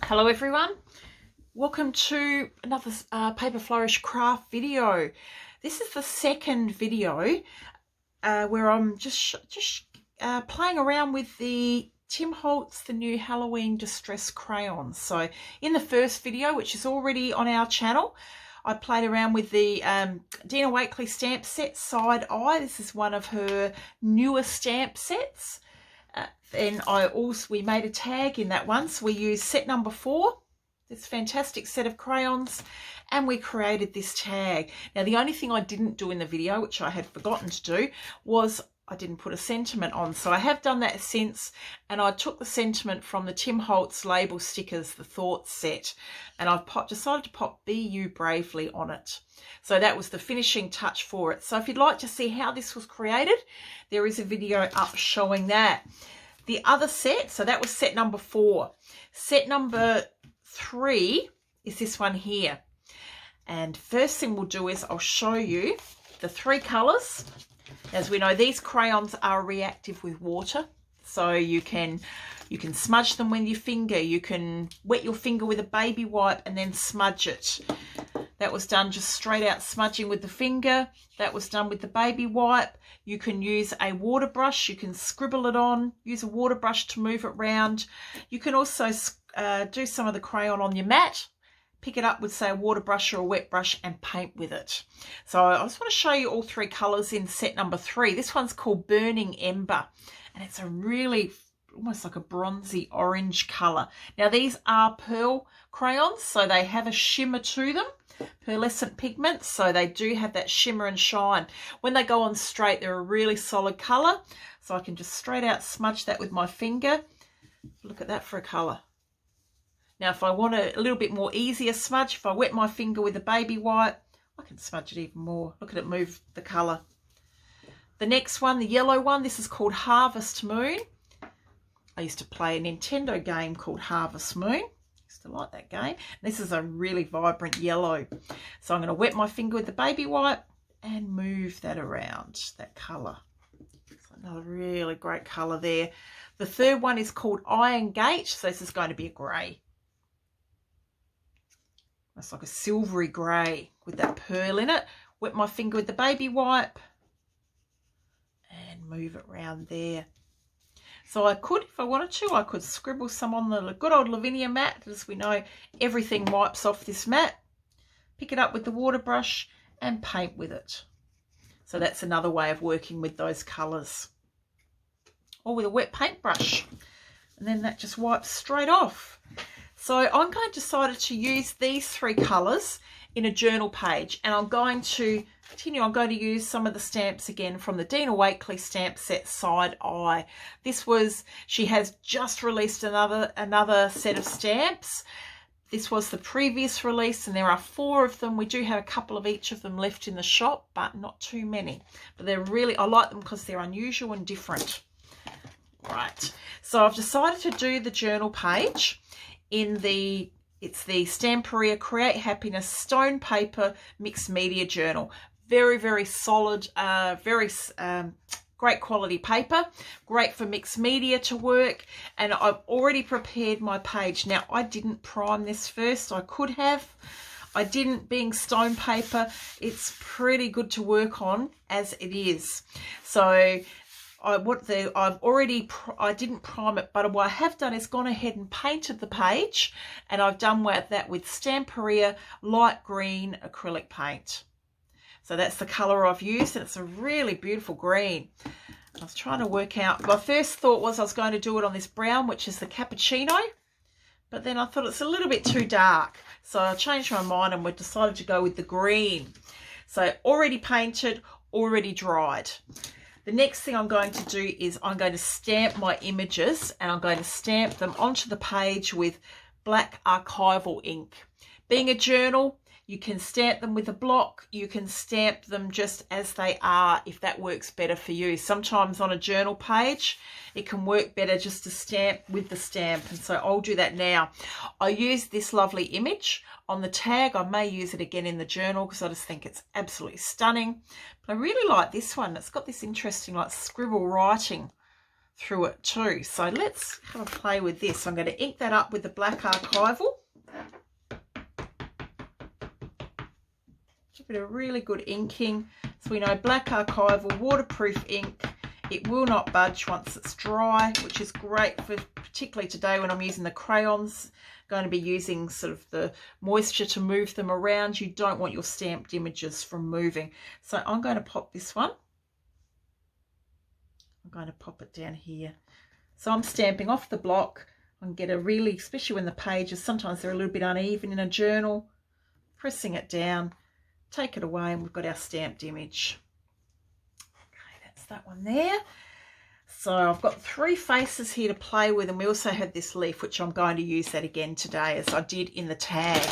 Hello everyone, welcome to another Paper Flourish craft video. This is the second video where I'm just playing around with the Tim Holtz, the new Halloween distress crayons. So in the first video, which is already on our channel, I played around with the Dina Wakley stamp set Side Eye. This is one of her newer stamp sets. Then we made a tag in that one, so we used set number 4, this fantastic set of crayons, and we created this tag. Now the only thing I didn't do in the video, which I had forgotten to do, was I didn't put a sentiment on. So I have done that since, and I took the sentiment from the Tim Holtz label stickers, the Thoughts set, and I've decided to pop Be You Bravely on it. So that was the finishing touch for it. So if you'd like to see how this was created, there is a video up showing that. The other set, so that was set number 4. Set number 3 is this one here. And first thing we'll do is I'll show you the 3 colours. As we know, these crayons are reactive with water. So you can smudge them with your finger. You can wet your finger with a baby wipe and then smudge it. That was done just straight out smudging with the finger. That was done with the baby wipe. You can use a water brush. You can scribble it on. Use a water brush to move it round. You can also do some of the crayon on your mat. Pick it up with, say, a water brush or a wet brush and paint with it. So I just want to show you all 3 colours in set number 3. This one's called Burning Ember. And it's a really almost like a bronzy orange colour. Now these are pearl crayons, so they have a shimmer to them. Pearlescent pigment, so they do have that shimmer and shine. When they go on straight, they're a really solid colour. So I can just straight out smudge that with my finger. Look at that for a colour. Now if I want a little bit more easier smudge, if I wet my finger with a baby wipe, I can smudge it even more. Look at it move the colour. The next one, the yellow one, this is called Harvest Moon. I used to play a Nintendo game called Harvest Moon. Used to like that game. This is a really vibrant yellow. So I'm going to wet my finger with the baby wipe and move that around, that colour. It's another really great colour there. The third one is called Iron Gate. So this is going to be a grey. It's like a silvery grey with that pearl in it. Wet my finger with the baby wipe and move it around there. So I could, if I wanted to, I could scribble some on the good old Lavinia mat. As we know, everything wipes off this mat. Pick it up with the water brush and paint with it. So that's another way of working with those colours. Or with a wet paintbrush. And then that just wipes straight off. So I'm going to decide to use these 3 colours in a journal page. And I'm going to continue. I'm going to use some of the stamps again from the Dina Wakley stamp set Side Eye. She has just released another set of stamps. This was the previous release and there are 4 of them. We do have a couple of each of them left in the shop, but not too many. But they're really, I like them because they're unusual and different. Right, so I've decided to do the journal page in it's the Stamperia Create Happiness Stone Paper Mixed Media Journal. Very, very solid, very great quality paper. Great for mixed media to work. And I've already prepared my page. Now, I didn't prime this first. I could have. I didn't, being stone paper. It's pretty good to work on as it is. So I didn't prime it, but what I have done is gone ahead and painted the page, and I've done that with Stamperia light green acrylic paint. So that's the colour I've used, and it's a really beautiful green. I was trying to work out, my first thought was I was going to do it on this brown, which is the cappuccino, but then I thought it's a little bit too dark. So I changed my mind and we decided to go with the green. So already painted, already dried. The next thing I'm going to do is I'm going to stamp my images, and I'm going to stamp them onto the page with black archival ink. Being a journal, you can stamp them with a block. You can stamp them just as they are if that works better for you. Sometimes on a journal page, it can work better just to stamp with the stamp. And so I'll do that now. I used this lovely image on the tag. I may use it again in the journal because I just think it's absolutely stunning. But I really like this one. It's got this interesting like scribble writing through it too. So let's have a play with this. I'm going to ink that up with the black Archival. Give it a really good inking. So we know black Archival, waterproof ink. It will not budge once it's dry, which is great for particularly today when I'm using the crayons. Going to be using sort of the moisture to move them around. You don't want your stamped images from moving. So I'm going to pop this one. I'm going to pop it down here. So I'm stamping off the block. I can get a really, especially when the pages, sometimes they're a little bit uneven in a journal, pressing it down, take it away, and we've got our stamped image. Okay, that's that one there. So I've got 3 faces here to play with, and we also have this leaf, which I'm going to use that again today as I did in the tag.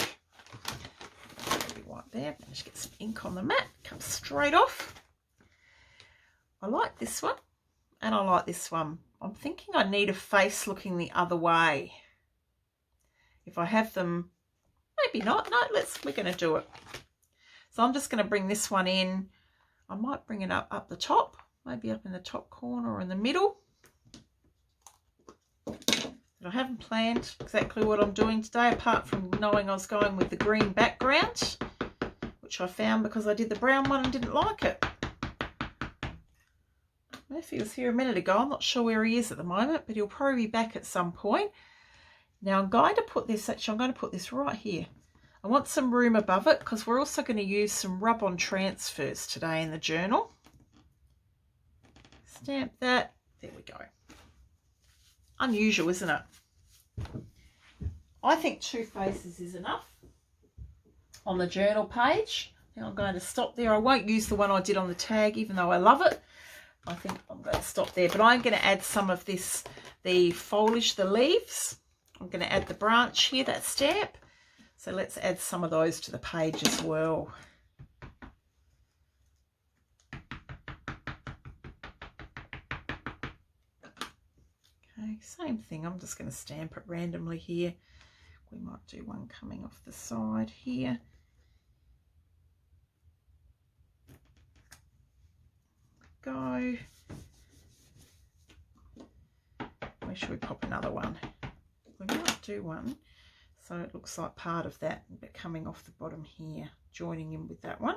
Right there, managed to get some ink on the mat, comes straight off. I like this one and I like this one. I'm thinking I need a face looking the other way. If I have them, maybe not. No, we're going to do it. So I'm just going to bring this one in. I might bring it up the top. Maybe up in the top corner or in the middle. But I haven't planned exactly what I'm doing today, apart from knowing I was going with the green background, which I found because I did the brown one and didn't like it. Murphy was here a minute ago. I'm not sure where he is at the moment, but he'll probably be back at some point. Now I'm going to put this, actually I'm going to put this right here. I want some room above it because we're also going to use some rub-on transfers today in the journal. Stamp that. There we go. Unusual, isn't it? I think 2 faces is enough on the journal page. Now I'm going to stop there. I won't use the one I did on the tag, even though I love it. I think I'm going to stop there. But I'm going to add some of this, the foliage, the leaves. I'm going to add the branch here, that stamp. So let's add some of those to the page as well. Okay, same thing. I'm just going to stamp it randomly here. We might do one coming off the side here. Go. Where should we pop another one? We might do one so it looks like part of that, but coming off the bottom here, joining in with that one.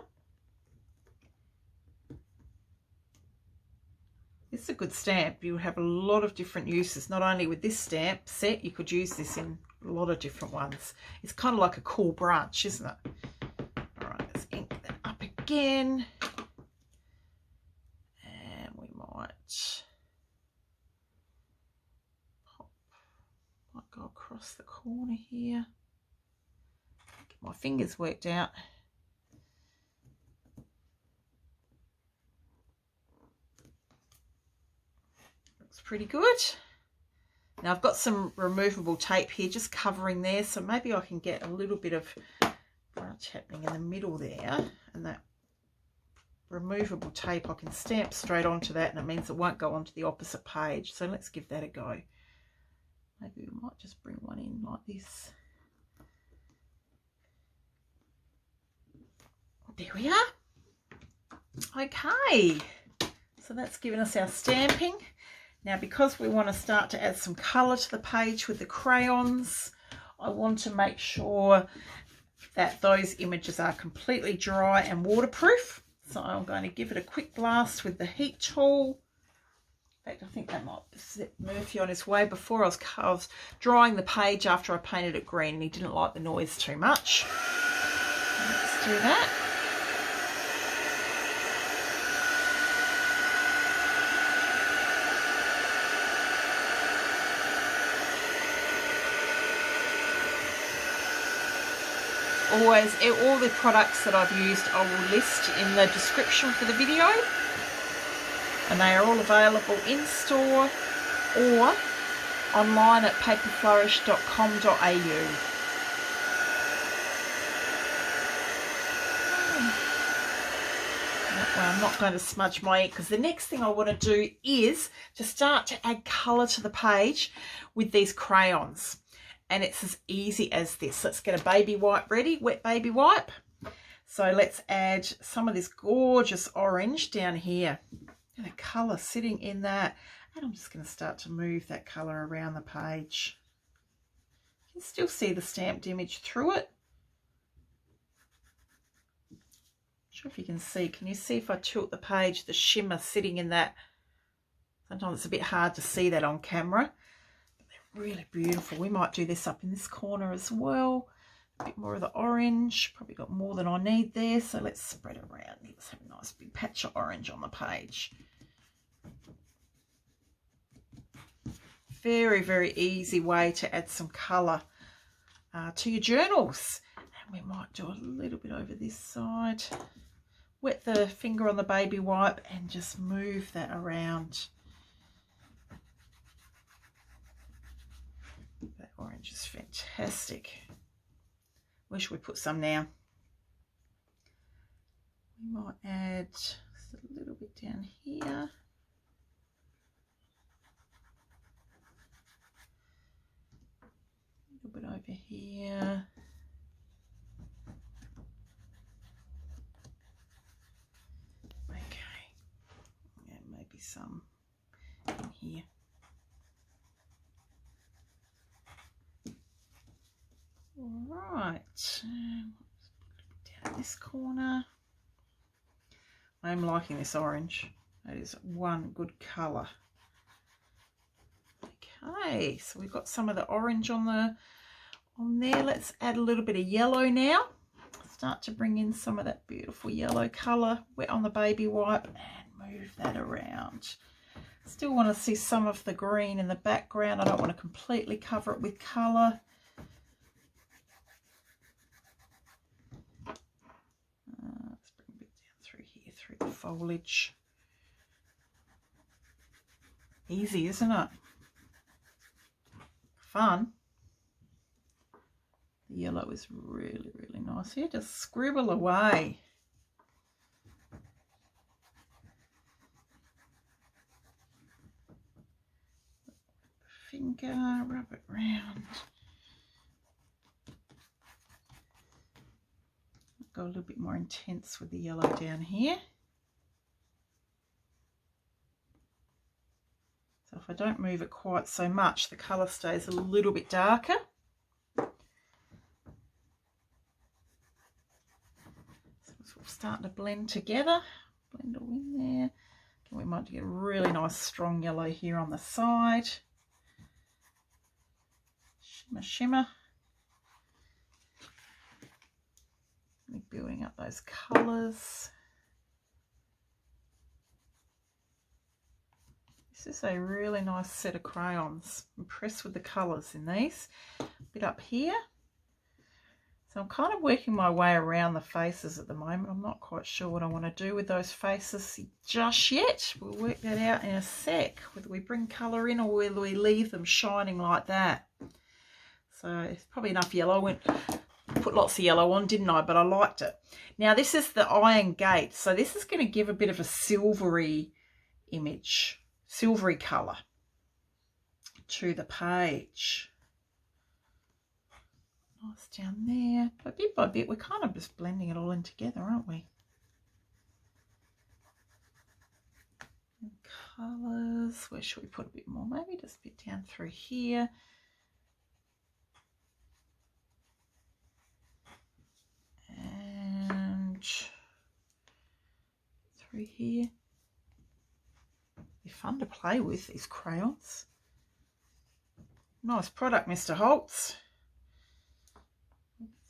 This is a good stamp. You have a lot of different uses, not only with this stamp set, you could use this in a lot of different ones. It's kind of like a cool branch, isn't it? All right, let's ink that up again. And we might go across the corner here. Get my fingers worked out. Looks pretty good. Now I've got some removable tape here just covering there, so maybe I can get a little bit of branch happening in the middle there, and that removable tape I can stamp straight onto that, and it means it won't go onto the opposite page. So let's give that a go. Maybe we might just bring one in like this. There we are. Okay, so that's given us our stamping. Now, because we want to start to add some colour to the page with the crayons, I want to make sure that those images are completely dry and waterproof. So I'm going to give it a quick blast with the heat tool. In fact, I think that might set Murphy on his way. Before I was drying the page after I painted it green, and he didn't like the noise too much. Let's do that. Always, all the products that I've used I will list in the description for the video, and they are all available in store or online at paperflourish.com.au. Well, I'm not going to smudge my ink because the next thing I want to do is to start to add colour to the page with these crayons. And it's as easy as this. Let's get a baby wipe ready, wet baby wipe. So let's add some of this gorgeous orange down here. And the colour sitting in that. And I'm just going to start to move that colour around the page. You can still see the stamped image through it. Not sure if you can see. Can you see if I tilt the page, the shimmer sitting in that? Sometimes it's a bit hard to see that on camera. But they're really beautiful. We might do this up in this corner as well. A bit more of the orange. Probably got more than I need there. So let's spread it around. Let's have a nice big patch of orange on the page. Very, very easy way to add some colour to your journals. And we might do a little bit over this side. Wet the finger on the baby wipe and just move that around. That orange is fantastic. Where should we put some now? We might add just a little bit down here. A little bit over here. Okay. And maybe some in here. All right. Down this corner. I'm liking this orange. That is one good colour. Okay, so we've got some of the orange on there. Let's add a little bit of yellow now. Start to bring in some of that beautiful yellow colour. Wet on the baby wipe and move that around. Still want to see some of the green in the background. I don't want to completely cover it with colour. Let's bring a bit down through here, through the foliage. Easy, isn't it? Fun. The yellow is really, really nice here. Just scribble away. Finger, rub it round. Go a little bit more intense with the yellow down here. So if I don't move it quite so much, the colour stays a little bit darker. So it's all starting to blend together. Blend all in there. We might get a really nice strong yellow here on the side. Shimmer, shimmer. Building up those colours. This is a really nice set of crayons. I'm impressed with the colours in these. A bit up here. So I'm kind of working my way around the faces at the moment. I'm not quite sure what I want to do with those faces just yet. We'll work that out in a sec. Whether we bring colour in or whether we leave them shining like that. So it's probably enough yellow. I went put lots of yellow on, didn't I? But I liked it. Now this is the iron gate. So this is going to give a bit of a silvery image, silvery colour to the page. Nice down there. But bit by bit, we're kind of just blending it all in together, aren't we? And colours. Where should we put a bit more? Maybe just a bit down through here. And through here. They're fun to play with, these crayons. Nice product, Mr. Holtz.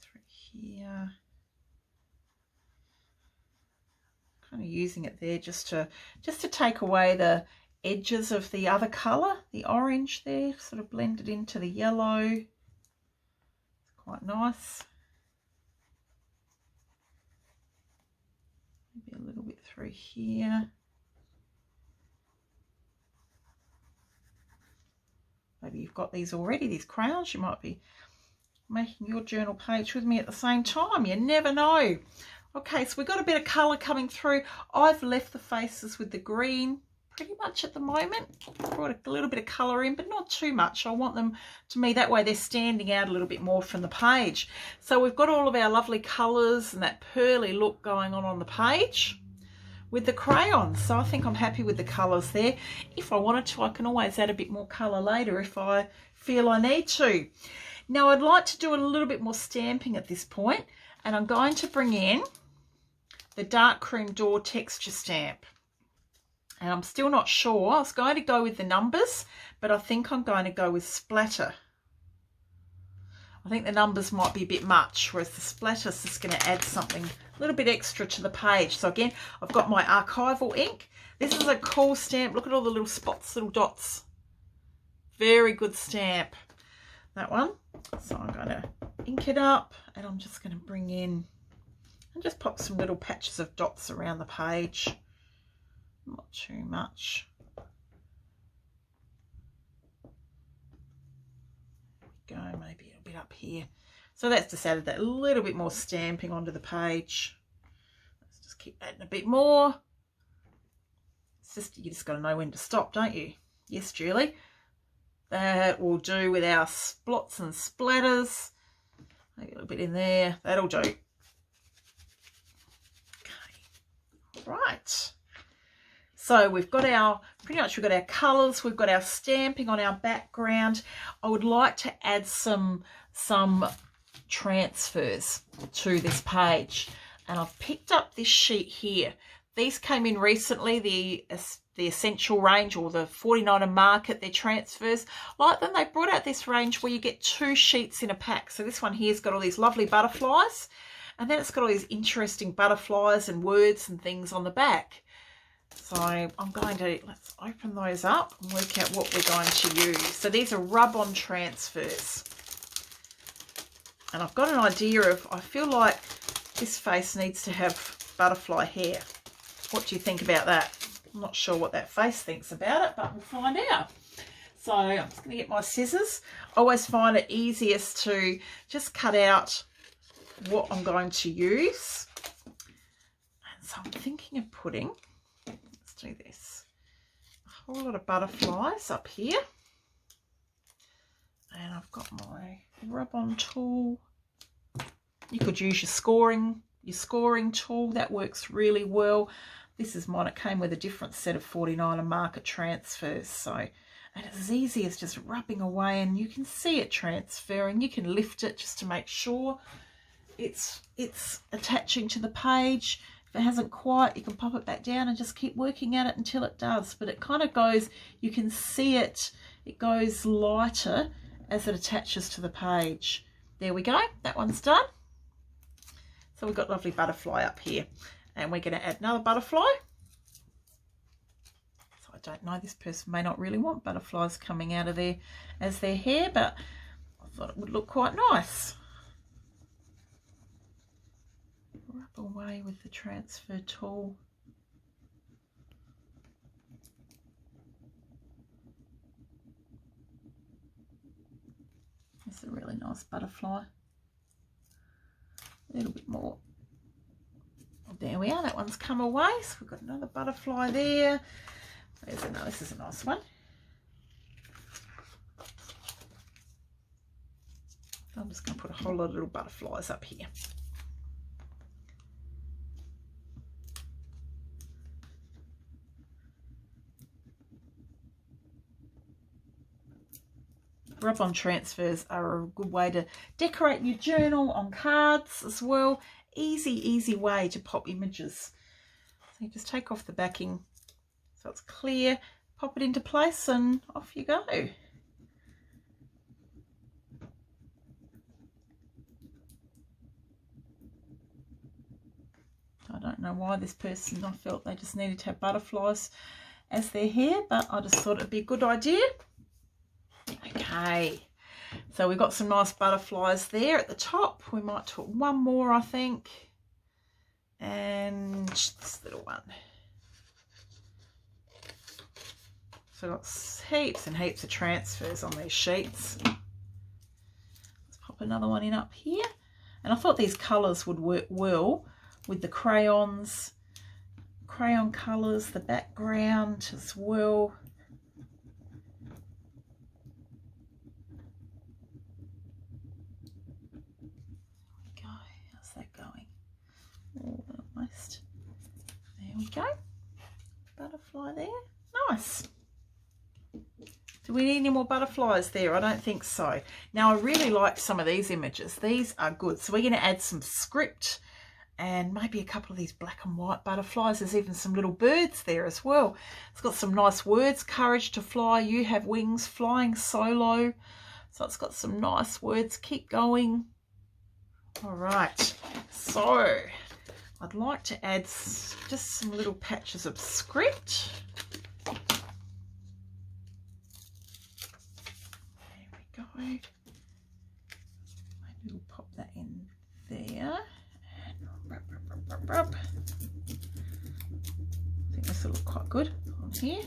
Through here. Kind of using it there just to take away the edges of the other colour, the orange there, sort of blended into the yellow. It's quite nice. Maybe a little bit through here. Maybe you've got these already, these crayons. You might be making your journal page with me at the same time. You never know. Okay, so we've got a bit of colour coming through. I've left the faces with the green pretty much at the moment. Brought a little bit of colour in, but not too much. I want them, to me, that way they're standing out a little bit more from the page. So we've got all of our lovely colours and that pearly look going on the page. with the crayons. So I think I'm happy with the colours there. If I wanted to, I can always add a bit more colour later if I feel I need to. Now I'd like to do a little bit more stamping at this point, and I'm going to bring in the Darkroom door texture stamp. And I'm still not sure. I was going to go with the numbers, but I think I'm going to go with Splatter. I think the numbers might be a bit much, whereas the Splatter's just going to add something a little bit extra to the page. So again, I've got my Archival ink. This is a cool stamp. Look at all the little spots, little dots. Very good stamp, that one. So I'm going to ink it up, and I'm just going to bring in and just pop some little patches of dots around the page. Not too much. Go, maybe a bit up here. So that's just added that little bit more stamping onto the page. Let's just keep adding a bit more. It's just, you just got to know when to stop, don't you? Yes, Julie. That will do with our splots and splatters. Maybe a little bit in there. That'll do. Okay. Right. So we've got our, pretty much we've got our colours, we've got our stamping on our background. I would like to add some transfers to this page. And I've picked up this sheet here. These came in recently, the Essential range, or the 49er Market, their transfers. Like them, they brought out this range where you get 2 sheets in a pack. So this one here's got all these lovely butterflies, and then it's got all these interesting butterflies and words and things on the back. So I'm going to, let's open those up and work out what we're going to use. So these are rub-on transfers. And I've got an idea of, I feel like this face needs to have butterfly hair. What do you think about that? I'm not sure what that face thinks about it, but we'll find out. So I'm just going to get my scissors. I always find it easiest to just cut out what I'm going to use. And so I'm thinking of putting, let's do this, a whole lot of butterflies up here. And I've got my rub-on tool. You could use your scoring tool. That works really well. This is mine. It came with a different set of 49er Market transfers. So, and it's as easy as just rubbing away, and you can see it transferring. You can lift it just to make sure it's attaching to the page. If it hasn't quite, you can pop it back down and just keep working at it until it does. But it kind of goes, you can see it, it goes lighter as it attaches to the page. There we go. That one's done. So we've got lovely butterfly up here, and we're going to add another butterfly. So I don't know, this person may not really want butterflies coming out of there as their hair, but I thought it would look quite nice. Rub away with the transfer tool. It's a really nice butterfly. A little bit more. There we are, that one's come away. So we've got another butterfly there. There's another, this is a nice one. I'm just going to put a whole lot of little butterflies up here. Rub-on transfers are a good way to decorate your journal, on cards as well. Easy way to pop images. So you just take off the backing so it's clear, pop it into place, and off you go. I don't know why this person, I felt they just needed to have butterflies as their hair, but I just thought it'd be a good idea. Okay, so we've got some nice butterflies there at the top. We might put one more, I think, and this little one. So I've got heaps and heaps of transfers on these sheets. Let's pop another one in up here. And I thought these colours would work well with the crayons, crayon colours, the background as well. How's that going? Almost. There we go. Butterfly there. Nice. Do we need any more butterflies there? I don't think so. Now, I really like some of these images. These are good. So we're going to add some script and maybe a couple of these black and white butterflies. There's even some little birds there as well. It's got some nice words. Courage to fly. You have wings. Flying solo. So it's got some nice words. Keep going. All right. So I'd like to add just some little patches of script. Maybe we'll pop that in there and rub. I think this will look quite good on here.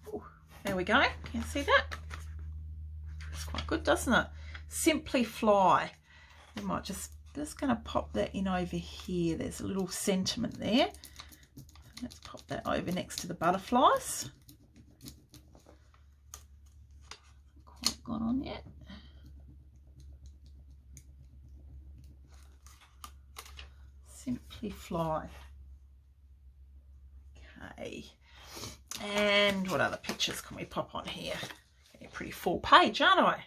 Ooh, there we go. Can you see that? It's quite good, doesn't it? Simply fly. We might just going to pop that in over here. There's a little sentiment there. Let's pop that over next to the butterflies. Quite gone on yet. Simply fly. Okay. And what other pictures can we pop on here? A pretty full page, aren't I?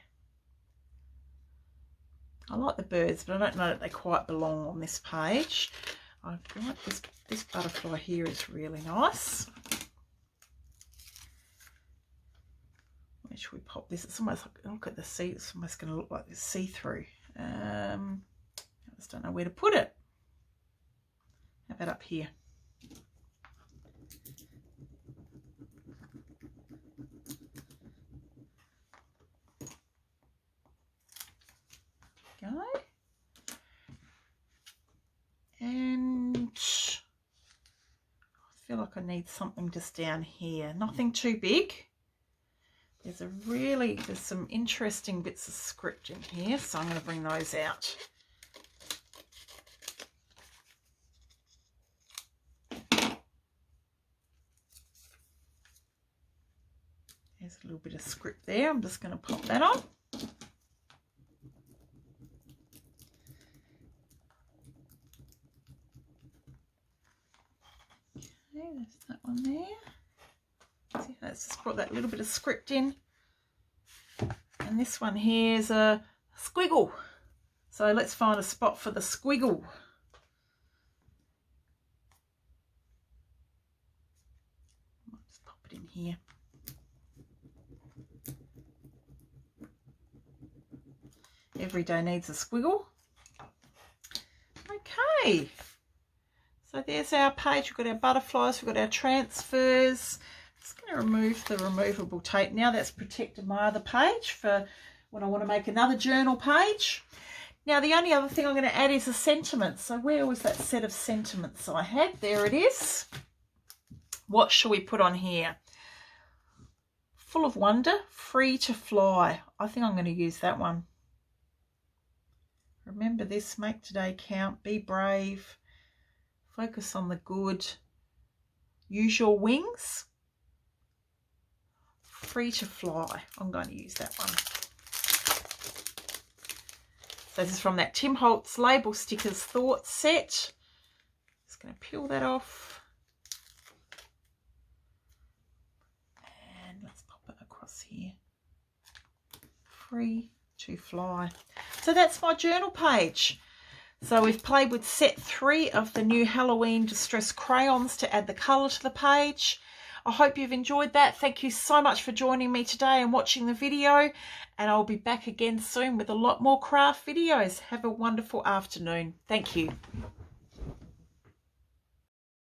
I like the birds, but I don't know that they quite belong on this page. I like this butterfly here is really nice. Where should we pop this? It's almost like, look at the sea, it's almost going to look like this see-through. I just don't know where to put it. How about up here? Go. And I feel like I need something just down here. Nothing too big. There's some interesting bits of script in here, so I'm going to bring those out. There's a little bit of script there. I'm just going to pop that on. There's that one there. See, let's just put that little bit of script in. And this one here is a squiggle. So let's find a spot for the squiggle. I'll just pop it in here. Every day needs a squiggle. Okay. So there's our page. We've got our butterflies, we've got our transfers. I'm just going to remove the removable tape. Now that's protected my other page for when I want to make another journal page. Now the only other thing I'm going to add is a sentiment. So where was that set of sentiments I had? There it is. What shall we put on here? Full of wonder, free to fly. I think I'm going to use that one. Remember this, make today count, be brave. Focus on the good. Use your wings. Free to fly. I'm going to use that one. So this is from that Tim Holtz Label Stickers Thoughts set. Just going to peel that off. And let's pop it across here. Free to fly. So that's my journal page. So we've played with set 3 of the new Halloween Distress Crayons to add the colour to the page. I hope you've enjoyed that. Thank you so much for joining me today and watching the video. And I'll be back again soon with a lot more craft videos. Have a wonderful afternoon. Thank you.